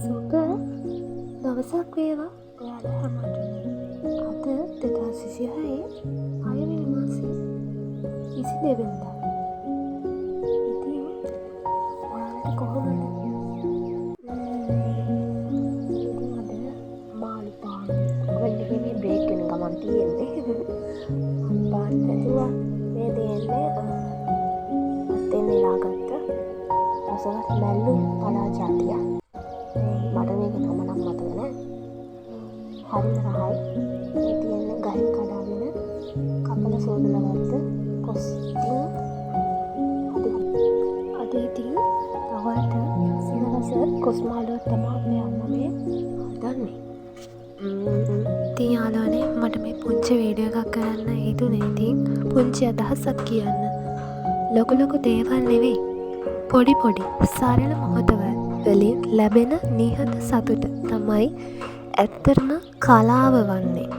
සුබ දවසක් වේවා ඔයාලා හැමෝටම. අද 2026 6වෙනි මාසේ 22 වෙනිදා. ඉතින් ඔයාලට කොහොමද? ඉතින් අද මාළු පාන වලදී බ්‍රේක් වෙන ගමන් තියෙන්නේ. පාන් ඇතුවා මේ දෙන්නේ අතෙන් නෙලාගත්ත රසවත් මැල්ලු පලා ජාතිය. මට මේක නම නම් මතක නෑ. හරිම රහයි. මේ තියෙන්නේ ගහින් කඩාගෙන කපල සෝදලා ගත්ත කොස්. අද ඉතින් තවට සිනරස කොස් මාළුව තමයි අපි අම්මා හදන්නේ. ඉතින් යාළුවනේ මට මේ පුංචි වීඩියෝ එකක් කරන්න හිතුනේ. ඉතින් පුංචි අදහසක් කියන්න. ලොකු ලොකු දේවල් නෙවෙයි. පොඩි පොඩි සරල මොහොතවල් වලින් ලැබෙන නිහත සතුට තමයි ඇත්තටම කලාව වන්නේ.